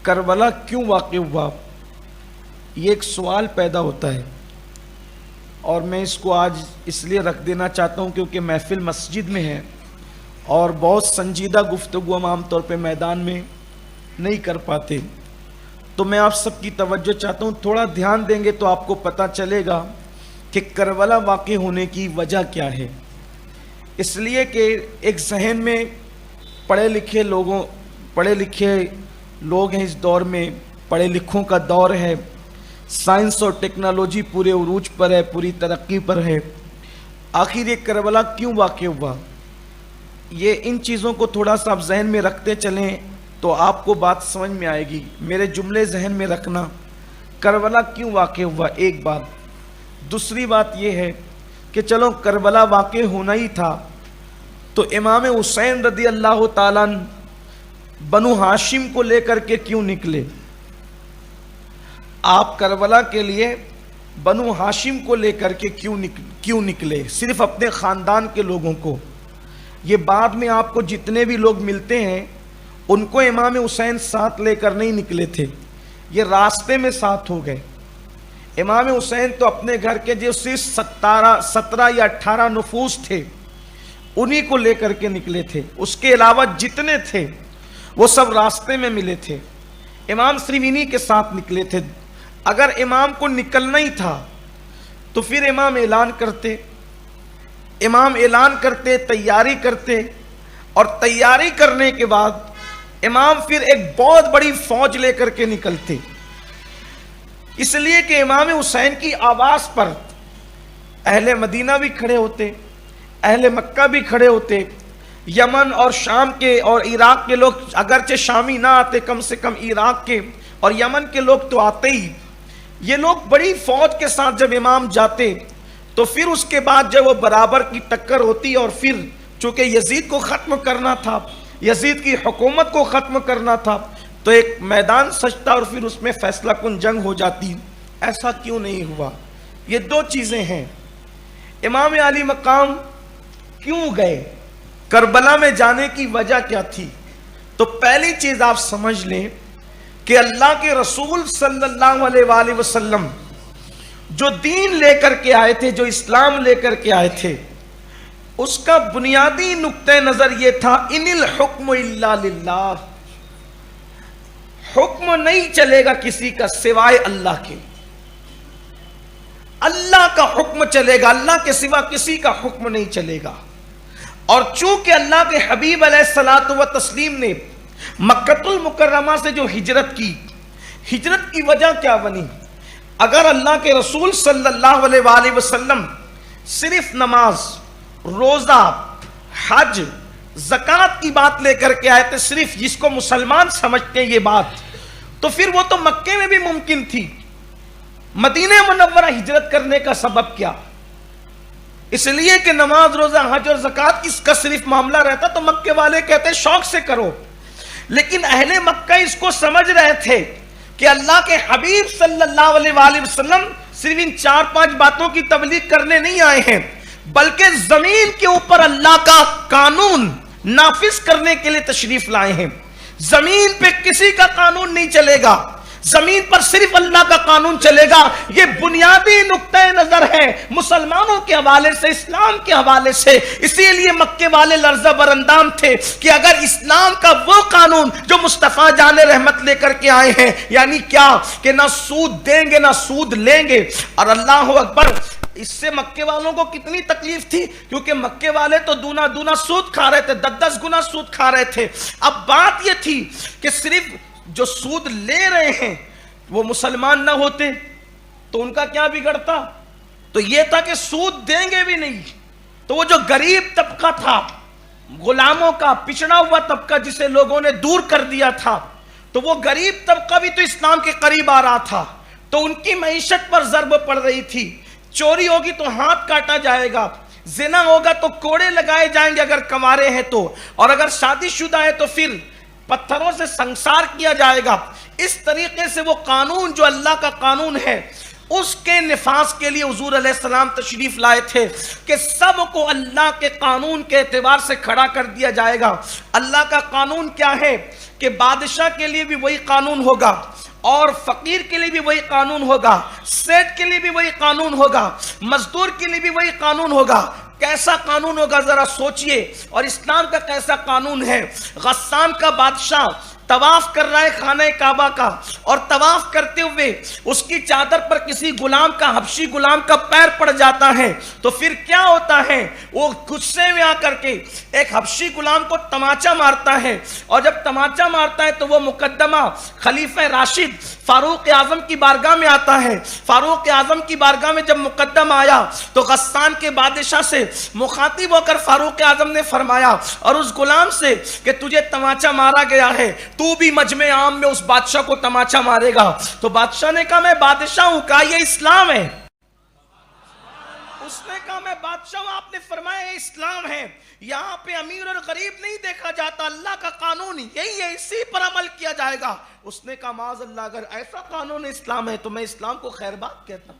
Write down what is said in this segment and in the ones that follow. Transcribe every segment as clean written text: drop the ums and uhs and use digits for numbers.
کربلا کیوں واقع ہوا، یہ ایک سوال پیدا ہوتا ہے، اور میں اس کو آج اس لیے رکھ دینا چاہتا ہوں کیونکہ محفل مسجد میں ہے اور بہت سنجیدہ گفتگو ہم عام طور پہ میدان میں نہیں کر پاتے، تو میں آپ سب کی توجہ چاہتا ہوں، تھوڑا دھیان دیں گے تو آپ کو پتہ چلے گا کہ کربلا واقع ہونے کی وجہ کیا ہے۔ اس لیے کہ ایک ذہن میں پڑھے لکھے لوگ ہیں، اس دور میں پڑھے لکھوں کا دور ہے، سائنس اور ٹیکنالوجی پورے عروج پر ہے، پوری ترقی پر ہے، آخر یہ کربلا کیوں واقع ہوا، یہ ان چیزوں کو تھوڑا سا آپ ذہن میں رکھتے چلیں تو آپ کو بات سمجھ میں آئے گی۔ میرے جملے ذہن میں رکھنا، کربلا کیوں واقع ہوا ایک بات، دوسری بات یہ ہے کہ چلو کربلا واقع ہونا ہی تھا تو امام حسین رضی اللہ تعالیٰ بنو ہاشم کو لے کر کے کیوں نکلے؟ آپ کربلا کے لیے بنو ہاشم کو لے کر کے کیوں نکلے، صرف اپنے خاندان کے لوگوں کو؟ یہ بعد میں آپ کو جتنے بھی لوگ ملتے ہیں ان کو امام حسین ساتھ لے کر نہیں نکلے تھے، یہ راستے میں ساتھ ہو گئے۔ امام حسین تو اپنے گھر کے جو صرف 17 یا 18 نفوس تھے انہی کو لے کر کے نکلے تھے، اس کے علاوہ جتنے تھے وہ سب راستے میں ملے تھے، امام صرف انہی کے ساتھ نکلے تھے۔ اگر امام کو نکلنا ہی تھا تو پھر امام اعلان کرتے، تیاری کرتے، اور تیاری کرنے کے بعد امام پھر ایک بہت بڑی فوج لے کر کے نکلتے، اس لیے کہ امام حسین کی آواز پر اہل مدینہ بھی کھڑے ہوتے، اہل مکہ بھی کھڑے ہوتے، یمن اور شام کے اور عراق کے لوگ اگرچہ شامی نہ آتے، کم سے کم عراق کے اور یمن کے لوگ تو آتے ہی، یہ لوگ بڑی فوج کے ساتھ جب امام جاتے تو پھر اس کے بعد جب وہ برابر کی ٹکر ہوتی، اور پھر چونکہ یزید کو ختم کرنا تھا، یزید کی حکومت کو ختم کرنا تھا، تو ایک میدان سجتا اور پھر اس میں فیصلہ کن جنگ ہو جاتی۔ ایسا کیوں نہیں ہوا؟ یہ دو چیزیں ہیں۔ امام علی مقام کیوں گئے، کربلا میں جانے کی وجہ کیا تھی؟ تو پہلی چیز آپ سمجھ لیں کہ اللہ کے رسول صلی اللہ علیہ وآلہ وسلم جو دین لے کر کے آئے تھے، جو اسلام لے کر کے آئے تھے، اس کا بنیادی نقطہ نظر یہ تھا، ان الحکم الا للہ، حکم نہیں چلے گا کسی کا سوائے اللہ کے، اللہ کا حکم چلے گا، اللہ کے سوا کسی کا حکم نہیں چلے گا۔ اور چونکہ اللہ کے حبیب علیہ الصلوۃ والتسلیم نے مکۃ المکرمہ سے جو ہجرت کی وجہ کیا بنی؟ اگر اللہ کے رسول صلی اللہ علیہ وآلہ وسلم صرف نماز، روزہ، حج، زکوٰۃ کی بات لے کر کے آئے تھے، صرف جس کو مسلمان سمجھتے ہیں یہ بات، تو پھر وہ تو مکے میں بھی ممکن تھی، مدینہ منورہ ہجرت کرنے کا سبب کیا؟ اس لیے کہ نماز، روزہ، حج اور زکوٰۃ کس کا صرف معاملہ رہتا تو مکے والے کہتے شوق سے کرو، لیکن اہل مکہ اس کو سمجھ رہے تھے کہ اللہ کے حبیب صلی اللہ علیہ وآلہ وسلم صرف ان 4-5 باتوں کی تبلیغ کرنے نہیں آئے ہیں، بلکہ زمین کے اوپر اللہ کا قانون نافذ کرنے کے لیے تشریف لائے ہیں۔ زمین پہ کسی کا قانون نہیں چلے گا، زمین پر صرف اللہ کا قانون چلے گا۔ یہ بنیادی نقطہ نظر ہے مسلمانوں کے حوالے سے، اسلام کے حوالے سے۔ اسی لیے مکے والے لرزہ برندام تھے کہ اگر اسلام کا وہ قانون جو مصطفیٰ جان رحمت لے کر کے آئے ہیں، یعنی کیا کہ نہ سود دیں گے نہ سود لیں گے، اور اللہ اکبر، اس سے مکے والوں کو کتنی تکلیف تھی، کیونکہ مکے والے تو دونا سود کھا رہے تھے، 10 گنا سود کھا رہے تھے۔ اب بات یہ تھی کہ صرف جو سود لے رہے ہیں وہ مسلمان نہ ہوتے تو ان کا کیا بگڑتا؟ تو یہ تھا کہ سود دیں گے بھی نہیں، تو وہ جو غریب طبقہ تھا، غلاموں کا پچھڑا ہوا طبقہ جسے لوگوں نے دور کر دیا تھا، تو وہ غریب طبقہ بھی تو اسلام کے قریب آ رہا تھا، تو ان کی معیشت پر ضرب پڑ رہی تھی۔ چوری ہوگی تو ہاتھ کاٹا جائے گا، زنا ہوگا تو کوڑے لگائے جائیں گے اگر کنوارے ہیں تو، اور اگر شادی شدہ ہے تو پھر پتھروں سے سنسار کیا جائے گا۔ اس طریقے سے وہ قانون جو اللہ کا قانون ہے اس کے نفاذ کے لیے حضور علیہ السلام تشریف لائے تھے کہ سب کو اللہ کے قانون کے اعتبار سے کھڑا کر دیا جائے گا۔ اللہ کا قانون کیا ہے کہ بادشاہ کے لیے بھی وہی قانون ہوگا اور فقیر کے لیے بھی وہی قانون ہوگا، سیٹ کے لیے بھی وہی قانون ہوگا، مزدور کے لیے بھی وہی قانون ہوگا۔ کیسا قانون ہوگا ذرا سوچئے، اور اسلام کا کیسا قانون ہے۔ غسان کا بادشاہ طواف کر رہا ہے خانہ کعبہ کا، اور طواف کرتے ہوئے اس کی چادر پر کسی غلام کا، حبشی غلام کا پیر پڑ جاتا ہے، تو پھر کیا ہوتا ہے؟ وہ غصے میں آ کر کے ایک حبشی غلام کو تماچا مارتا ہے، اور جب تماچا مارتا ہے تو وہ مقدمہ خلیفہ راشد فاروق اعظم کی بارگاہ میں آتا ہے۔ فاروق اعظم کی بارگاہ میں جب مقدمہ آیا تو غسان کے بادشاہ سے مخاطب ہو کر فاروق اعظم نے فرمایا اور اس غلام سے کہ تجھے تماچا مارا گیا ہے، تو بھی مجمع عام میں اس بادشاہ کو تماچا مارے گا؟ تو بادشاہ نے کہا میں بادشاہ ہوں، کہا یہ اسلام ہے۔ اس نے کہا میں بادشاہ ہوں، آپ نے فرمایا یہ اسلام ہے، یہاں پہ امیر اور غریب نہیں دیکھا جاتا، اللہ کا قانون یہی ہے، اسی پر عمل کیا جائے گا۔ اس نے کہا معاذ اللہ، اگر ایسا قانون اسلام ہے تو میں اسلام کو خیر بات کہتا ہوں۔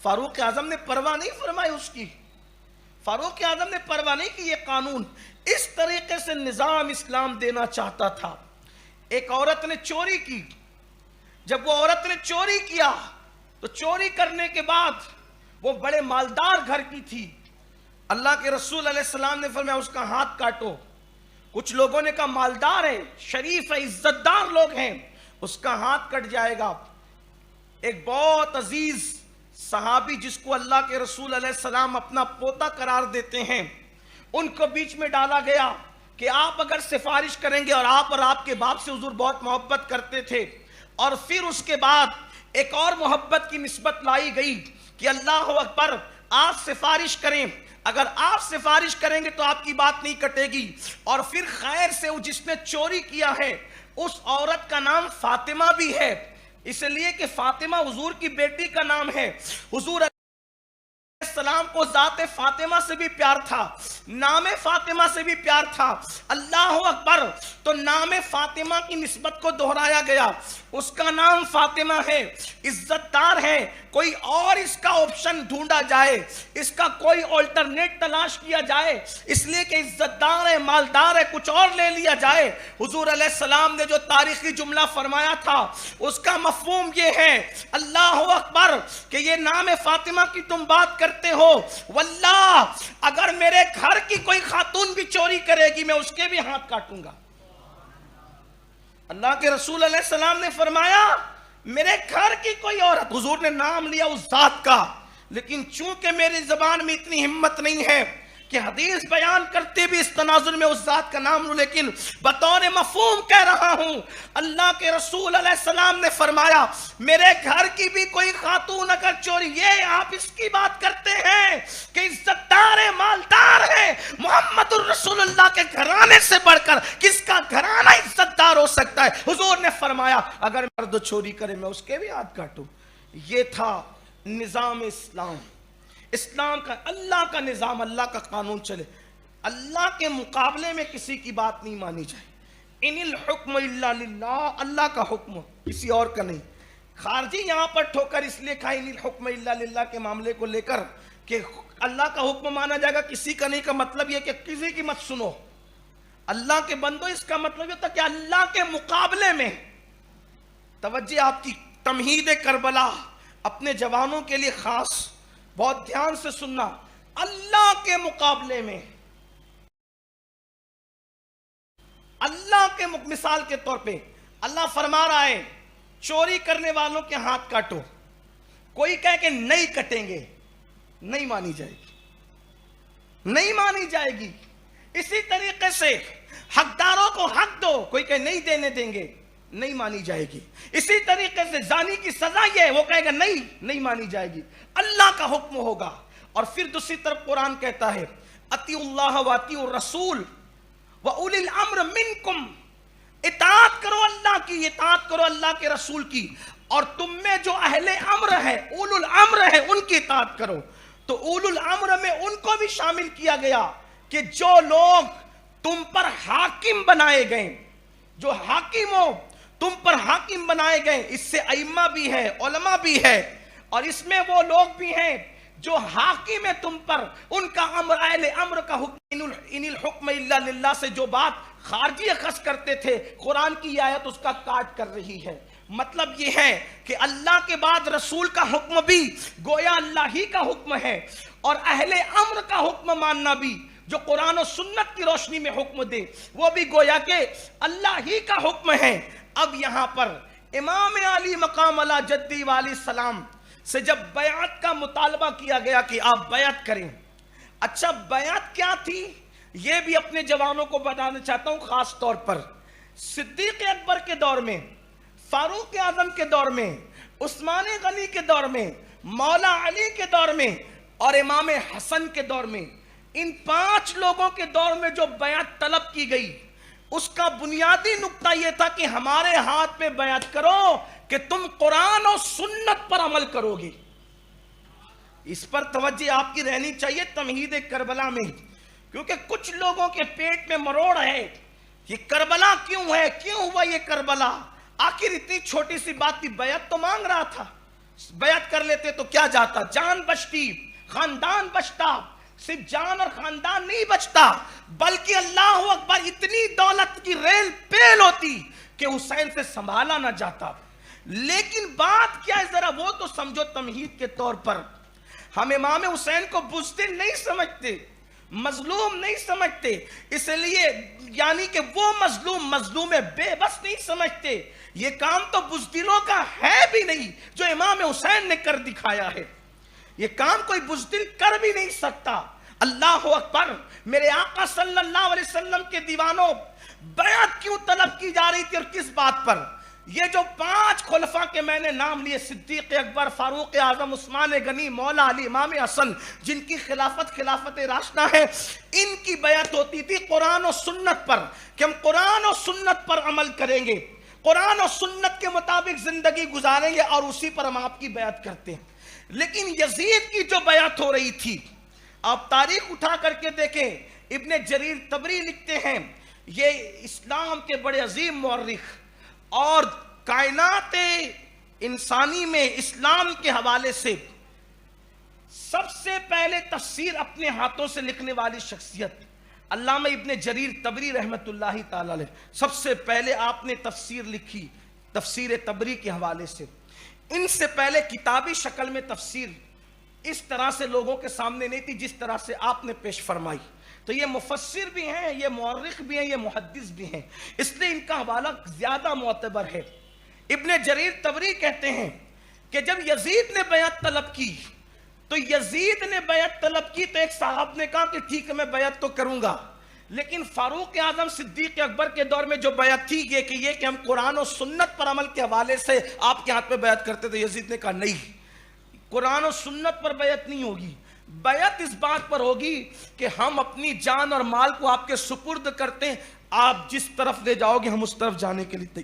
فاروق اعظم نے پرواہ نہیں فرمائی اس کی، فاروق اعظم نے پرواہ نہیں کی، یہ قانون اس طریقے سے نظام اسلام دینا چاہتا تھا۔ ایک عورت نے چوری کی، جب وہ عورت نے چوری کیا تو چوری کرنے کے بعد وہ بڑے مالدار گھر کی تھی، اللہ کے رسول علیہ السلام نے فرمایا اس کا ہاتھ کاٹو۔ کچھ لوگوں نے کہا مالدار ہے، شریف ہے، عزت دار لوگ ہیں، اس کا ہاتھ کٹ جائے گا۔ ایک بہت عزیز صحابی جس کو اللہ کے رسول علیہ السلام اپنا پوتا قرار دیتے ہیں، ان کو بیچ میں ڈالا گیا کہ آپ اگر سفارش کریں گے، اور آپ کے باپ سے حضور بہت محبت کرتے تھے، اور پھر اس کے بعد ایک اور محبت کی نسبت لائی گئی کہ اللہ اکبر آپ سفارش کریں، اگر آپ سفارش کریں گے تو آپ کی بات نہیں کٹے گی۔ اور پھر خیر سے وہ جس نے چوری کیا ہے اس عورت کا نام فاطمہ بھی ہے، اس لیے کہ فاطمہ حضور کی بیٹی کا نام ہے۔ حضور السلام کو ذات فاطمہ سے بھی پیار تھا، نام فاطمہ سے بھی پیار تھا، اللہ اکبر۔ تو نام فاطمہ کی نسبت کو دہرایا گیا، اس کا نام فاطمہ ہے، عزت دار ہے، کوئی اور اس کا آپشن ڈھونڈا جائے، اس کا کوئی آلٹرنیٹ تلاش کیا جائے، اس لیے کہ عزت دار ہے، مالدار ہے، کچھ اور لے لیا جائے۔ حضور علیہ السلام نے جو تاریخی جملہ فرمایا تھا اس کا مفہوم یہ ہے، اللہ اکبر، کہ یہ نام فاطمہ کی تم بات کرتے ہو، واللہ اگر میرے گھر کی کوئی خاتون بھی چوری کرے گی میں اس کے بھی ہاتھ کاٹوں گا۔ اللہ کے رسول علیہ السلام نے فرمایا میرے گھر کی کوئی عورت، حضور نے نام لیا اس ذات کا، لیکن چونکہ میری زبان میں اتنی ہمت نہیں ہے کہ حدیث بیان کرتے بھی اس تناظر میں اس ذات کا نام لوں، لیکن بطور مفہوم کہہ رہا ہوں۔ اللہ کے رسول علیہ السلام نے فرمایا میرے گھر کی بھی کوئی خاتون اگر چوری، یہ آپ اس کی بات کرتے ہیں کہ عزت دار ہے، مالدار ہے، محمد الرسول اللہ کے گھرانے سے بڑھ کر کس کا گھرانہ عزت دار ہو سکتا ہے؟ حضور نے فرمایا اگر مرد چوری کرے میں اس کے بھی ہاتھ کاٹوں۔ یہ تھا نظام اسلام، اسلام کا، اللہ کا نظام، اللہ کا قانون چلے، اللہ کے مقابلے میں کسی کی بات نہیں مانی جائے۔ ان الحکم الا للہ، اللہ کا حکم کسی اور کا نہیں۔ خارجی یہاں پر ٹھوکر اس لیے کھا ان الحکم الا للہ کے معاملے کو لے کر کہ اللہ کا حکم مانا جائے گا کسی کا نہیں، کا مطلب یہ کہ کسی کی مت سنو۔ اللہ کے بندو اس کا مطلب یہ ہوتا کہ اللہ کے مقابلے میں، توجہ آپ کی تمہید کربلا اپنے جوانوں کے لیے خاص، بہت دھیان سے سننا، اللہ کے مقابلے میں، اللہ کے مثال کے طور پہ اللہ فرما رہا ہے چوری کرنے والوں کے ہاتھ کاٹو، کوئی کہے کہ نہیں کٹیں گے، نہیں مانی جائے گی، نہیں مانی جائے گی۔ اسی طریقے سے حقداروں کو حق دو، کوئی کہے نہیں دینے دیں گے، نہیں مانی جائے گی۔ اسی طریقے سے زانی کی سزا یہ ہے، وہ کہے گا نہیں مانی جائے گی۔ اللہ کا حکم ہوگا۔ اور پھر دوسری طرف قرآن کہتا ہے اطیعوا اللہ واطیعوا الرسول واولی الامر منکم، اطاعت کرو اللہ کی، اطاعت کرو اللہ کے رسول کی، اور تم میں جو اہل امر ہے، اولو الامر ہے، ان کی اطاعت کرو۔ تو اولو الامر میں ان کو بھی شامل کیا گیا کہ جو لوگ تم پر حاکم بنائے گئے، جو حاکم ہو تم پر حاکم بنائے گئے، اس سے ائمہ بھی ہے، علماء بھی ہے، اور اس میں وہ لوگ بھی ہیں جو حاکم ہے تم پر، ان کا امر اہل امر کا حکم ان الحکم الا للہ سے جو بات خارجی اخذ کرتے تھے، قرآن کی یہ آیت اس کا کاٹ کر رہی ہے۔ مطلب یہ ہے کہ اللہ کے بعد رسول کا حکم بھی گویا اللہ ہی کا حکم ہے، اور اہل امر کا حکم ماننا بھی جو قرآن و سنت کی روشنی میں حکم دے وہ بھی گویا کہ اللہ ہی کا حکم ہے۔ اب یہاں پر امام علی مقام علی جدی علیہ السلام سے جب بیعت کا مطالبہ کیا گیا کہ آپ بیعت کریں، اچھا بیعت کیا تھی یہ بھی اپنے جوانوں کو بتانا چاہتا ہوں، خاص طور پر صدیق اکبر کے دور میں، فاروق اعظم کے دور میں، عثمان غنی کے دور میں، مولا علی کے دور میں اور امام حسن کے دور میں، ان 5 لوگوں کے دور میں جو بیعت طلب کی گئی اس کا بنیادی نقطہ یہ تھا کہ ہمارے ہاتھ میں بیعت کرو کہ تم قرآن و سنت پر عمل کرو گے۔ اس پر توجہ آپ کی رہنی چاہیے تمہید کربلا میں، کیونکہ کچھ لوگوں کے پیٹ میں مروڑ ہے، یہ کربلا کیوں ہے، کیوں ہوا یہ کربلا، آخر اتنی چھوٹی سی بات تھی، بیعت تو مانگ رہا تھا، بیعت کر لیتے تو کیا جاتا، جان بچتی، خاندان بچتا، صرف جان اور خاندان نہیں بچتا بلکہ اللہ اکبر اتنی دولت کی ریل پیل ہوتی کہ حسین سے سنبھالا نہ جاتا۔ لیکن بات کیا ہے ذرا وہ تو سمجھو تمہید کے طور پر، ہم امام حسین کو بزدل نہیں سمجھتے، مظلوم نہیں سمجھتے، اس لیے یعنی کہ وہ مظلوم بے بس نہیں سمجھتے، یہ کام تو بزدلوں کا ہے بھی نہیں جو امام حسین نے کر دکھایا ہے، یہ کام کوئی بزدل کر بھی نہیں سکتا۔ اللہ اکبر، میرے آقا صلی اللہ علیہ وسلم کے دیوانوں، بیعت کیوں طلب کی جا رہی تھی اور کس بات پر؟ یہ جو 5 خلفاء کے میں نے نام لیے، صدیق اکبر، فاروق اعظم، عثمان غنی، مولا علی، امام حسن، جن کی خلافت راشدہ ہے، ان کی بیعت ہوتی تھی قرآن و سنت پر کہ ہم قرآن و سنت پر عمل کریں گے، قرآن و سنت کے مطابق زندگی گزاریں گے اور اسی پر ہم آپ کی بیعت کرتے ہیں۔ لیکن یزید کی جو بیعت ہو رہی تھی، آپ تاریخ اٹھا کر کے دیکھیں، ابن جریر طبری لکھتے ہیں، یہ اسلام کے بڑے عظیم مورخ اور کائنات انسانی میں اسلام کے حوالے سے سب سے پہلے تفسیر اپنے ہاتھوں سے لکھنے والی شخصیت علامہ ابن جریر طبری رحمت اللہ تعالی علیہ، سب سے پہلے آپ نے تفسیر لکھی تفسیر طبری کے حوالے سے۔ ان سے پہلے کتابی شکل میں تفسیر اس طرح سے لوگوں کے سامنے نہیں تھی جس طرح سے آپ نے پیش فرمائی، تو یہ مفسر بھی ہیں، یہ مورخ بھی ہیں، یہ محدث بھی ہیں، اس لیے ان کا حوالہ زیادہ معتبر ہے۔ ابن جریر طبری کہتے ہیں کہ جب یزید نے بیعت طلب کی تو یزید نے بیعت طلب کی تو ایک صاحب نے کہا کہ ٹھیک ہے میں بیعت تو کروں گا، لیکن فاروق اعظم صدیق اکبر کے دور میں جو بیعت تھی یہ کہ ہم قرآن و سنت پر عمل کے حوالے سے آپ کے ہاتھ پہ بیعت کرتے تھے، یزید نے کہا نہیں، قرآن و سنت پر بیعت نہیں ہوگی، بیعت اس بات پر ہوگی کہ ہم اپنی جان اور مال کو آپ کے سپرد کرتے ہیں، آپ جس طرف لے جاؤ گے ہم اس طرف جانے کے لیے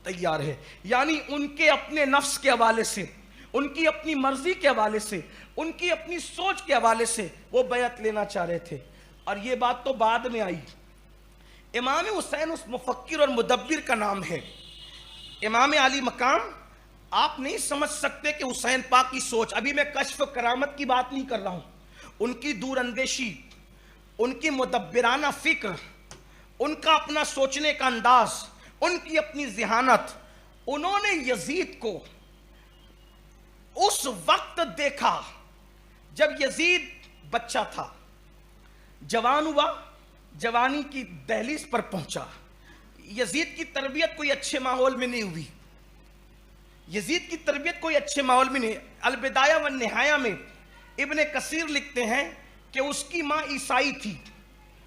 تیار ہے۔ یعنی ان کے اپنے نفس کے حوالے سے، ان کی اپنی مرضی کے حوالے سے، ان کی اپنی سوچ کے حوالے سے وہ بیعت لینا چاہ رہے تھے، اور یہ بات تو بعد میں آئی۔ امام حسین اس مفکر اور مدبر کا نام ہے۔ امام علی مقام آپ نہیں سمجھ سکتے کہ حسین پاک کی سوچ، ابھی میں کشف کرامت کی بات نہیں کر رہا ہوں، ان کی دور اندیشی، ان کی مدبرانہ فکر، ان کا اپنا سوچنے کا انداز، ان کی اپنی ذہانت، انہوں نے یزید کو اس وقت دیکھا جب یزید بچہ تھا، جوان ہوا، جوانی کی دہلیز پر پہنچا، یزید کی تربیت کوئی اچھے ماحول میں نہیں ہوئی، یزید کی تربیت کوئی اچھے ماحول میں نہیں۔ البدایہ والنہایہ میں ابن کثیر لکھتے ہیں کہ اس کی ماں عیسائی تھی،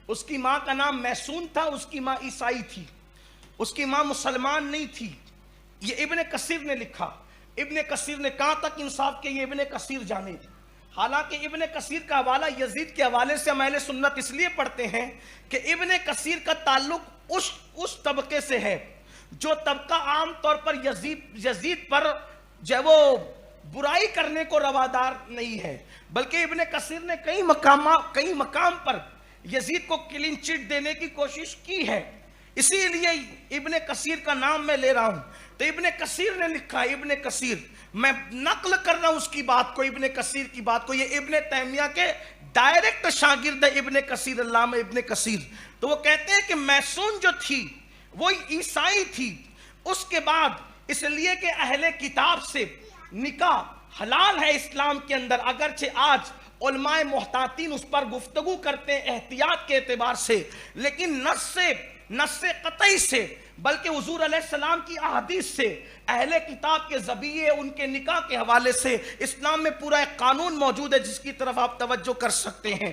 اس کی ماں کا نام میسون تھا، اس کی ماں عیسائی تھی، اس کی ماں مسلمان نہیں تھی، یہ ابن کثیر نے لکھا۔ ابن کثیر نے کہاں تک انصاف کہ یہ ابن کثیر جانے، حالانکہ ابن کثیر کا حوالہ یزید کے حوالے سے ہم اہل سنت اس لیے پڑھتے ہیں کہ ابن کثیر کا تعلق اس طبقے سے ہے جو طبقہ عام طور پر یزید پر جو وہ برائی کرنے کو روادار نہیں ہے، بلکہ ابن کثیر نے کئی مقام پر یزید کو کلین چٹ دینے کی کوشش کی ہے۔ اسی لیے ابن کثیر کا نام میں لے رہا ہوں، تو ابن کثیر نے لکھا، ابن کثیر، میں نقل کر رہا ہوں اس کی بات کو، ابن کثیر کی بات کو، یہ ابن تیمیہ کے ڈائریکٹ شاگرد ہے ابن کثیر، علامہ ابن کثیر۔ تو وہ کہتے ہیں کہ میسون جو تھی وہ عیسائی تھی، اس کے بعد اس لیے کہ اہل کتاب سے نکاح حلال ہے اسلام کے اندر، اگرچہ آج علماء محتاطین اس پر گفتگو کرتے ہیں احتیاط کے اعتبار سے، لیکن نص قطعی سے، بلکہ حضور علیہ السلام کی احادیث سے، اہل کتاب کے ذبیحے، ان کے نکاح کے حوالے سے اسلام میں پورا ایک قانون موجود ہے جس کی طرف آپ توجہ کر سکتے ہیں۔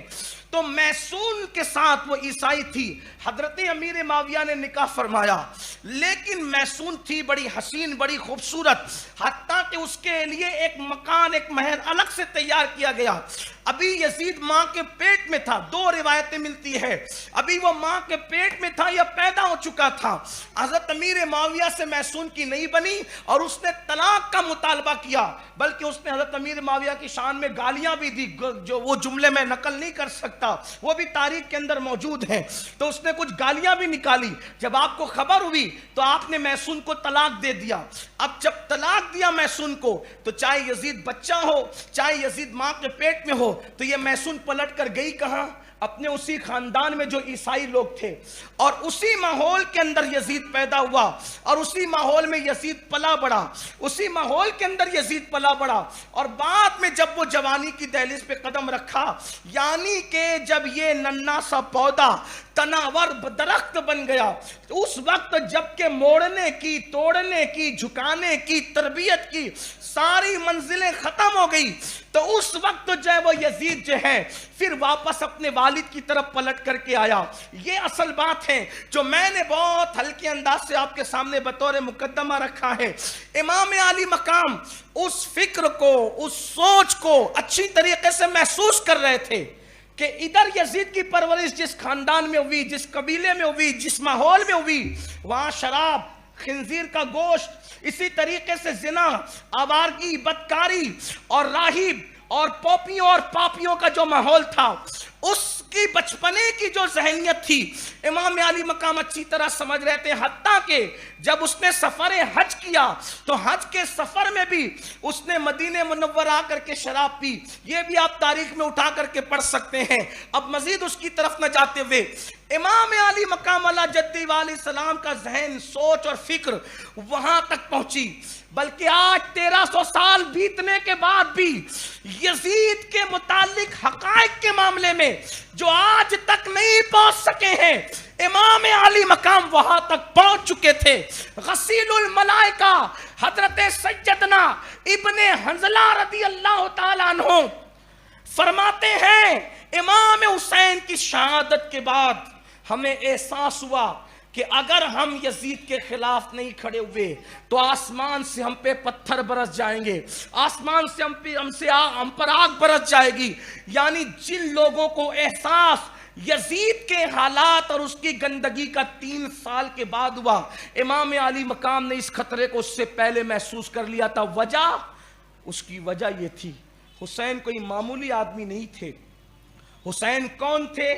تو میسون کے ساتھ وہ عیسائی تھی، حضرت امیر معاویہ نے نکاح فرمایا، لیکن میسون تھی بڑی حسین، بڑی خوبصورت، حتیٰ کہ اس کے لیے ایک مکان، ایک محل الگ سے تیار کیا گیا۔ ابھی یزید ماں کے پیٹ میں تھا، دو روایتیں ملتی ہے، ابھی وہ ماں کے پیٹ میں تھا یا پیدا ہو چکا تھا۔ حضرت امیر معاویہ سے میسون کی نہیں بنی اور اس نے طلاق کا مطالبہ کیا، بلکہ اس نے حضرت امیر معاویہ کی شان میں گالیاں بھی دی، جو وہ جملے میں نقل نہیں کر سکتا، وہ بھی تاریخ کے اندر موجود ہیں۔ تو اس نے کچھ گالیاں بھی نکالی۔ جب آپ کو خبر ہوئی تو آپ نے میسون کو طلاق دے دیا۔ اب جب طلاق دیا میسون کو، تو چاہے یزید بچہ ہو، چاہے یزید ماں کے پیٹ میں ہو، تو یہ میسون پلٹ کر گئی کہاں؟ اپنے اسی خاندان میں جو عیسائی لوگ تھے، اور اسی ماحول کے اندر یزید پیدا ہوا، اور اسی ماحول میں یزید پلا بڑھا، اسی ماحول کے اندر یزید پلا بڑھا، اور بعد میں جب وہ جوانی کی دہلیز پہ قدم رکھا، یعنی کہ جب یہ ننھا سا پودا تناور درخت بن گیا، اس وقت جب کہ موڑنے کی، توڑنے کی، جھکانے کی، تربیت کی ساری منزلیں ختم ہو گئی، تو اس وقت جو ہے وہ یزید جو ہے پھر واپس اپنے والد کی طرف پلٹ کر کے آیا۔ یہ اصل بات ہے جو میں نے بہت ہلکے انداز سے آپ کے سامنے بطور مقدمہ رکھا ہے۔ امام علی مقام اس فکر کو، اس سوچ کو اچھی طریقے سے محسوس کر رہے تھے کہ ادھر یزید کی پرورش جس خاندان میں ہوئی، جس قبیلے میں ہوئی، جس ماحول میں ہوئی، وہاں شراب، خنزیر کا گوشت، اسی طریقے سے زنا، آوارگی، بدکاری اور راہب اور پوپیوں اور پاپیوں کا جو ماحول تھا، اس کی بچپنے کی جو ذہنیت تھی امام علی مقام اچھی طرح سمجھ رہے تھے۔ حتیٰ کہ جب اس نے سفر حج کیا تو حج کے سفر میں بھی اس نے مدینہ منورہ آ کر کے شراب پی، یہ بھی آپ تاریخ میں اٹھا کر کے پڑھ سکتے ہیں۔ اب مزید اس کی طرف نہ جاتے ہوئے، امام علی مقام اللہ جدی علیہ السلام کا ذہن، سوچ اور فکر وہاں تک پہنچی، بلکہ آج 1300 سال بیتنے کے بعد بھی یزید کے متعلق حقائق کے معاملے میں جو آج تک نہیں پہنچ سکے ہیں، امام علی مقام وہاں تک پہنچ چکے تھے۔ غسیل الملائکہ حضرت سیدنا ابن حنظلہ رضی اللہ تعالیٰ عنہ فرماتے ہیں، امام حسین کی شہادت کے بعد ہمیں احساس ہوا کہ اگر ہم یزید کے خلاف نہیں کھڑے ہوئے تو آسمان سے ہم پہ پتھر برس جائیں گے، آسمان سے ہم پر آگ برس جائے گی۔ یعنی جن لوگوں کو احساس یزید کے حالات اور اس کی گندگی کا 3 سال کے بعد ہوا، امام علی مقام نے اس خطرے کو اس سے پہلے محسوس کر لیا تھا۔ اس کی وجہ یہ تھی، حسین کوئی معمولی آدمی نہیں تھے۔ حسین کون تھے؟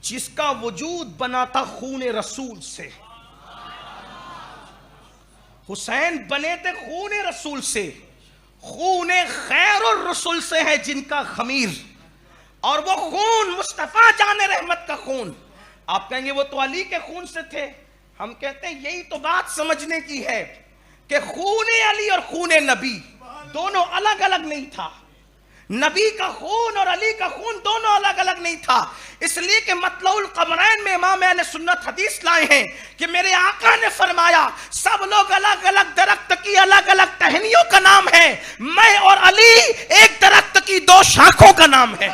جس کا وجود بنا تھا خون رسول سے۔ حسین بنے تھے خون رسول سے، خون خیر الرسول سے ہے جن کا خمیر، اور وہ خون مصطفیٰ جان رحمت کا خون۔ آپ کہیں گے وہ تو علی کے خون سے تھے، ہم کہتے ہیں یہی تو بات سمجھنے کی ہے کہ خون علی اور خون نبی دونوں الگ الگ نہیں تھا۔ نبی کا خون اور علی کا خون دونوں الگ الگ نہیں تھا، اس لیے کہ مطلع القمرین میں امام اہل سنت حدیث لائے ہیں کہ میرے آقا نے فرمایا سب لوگ الگ الگ درخت کی الگ الگ ٹہنیوں کا نام ہے، میں اور علی ایک درخت کی 2 شاخوں کا نام ہے۔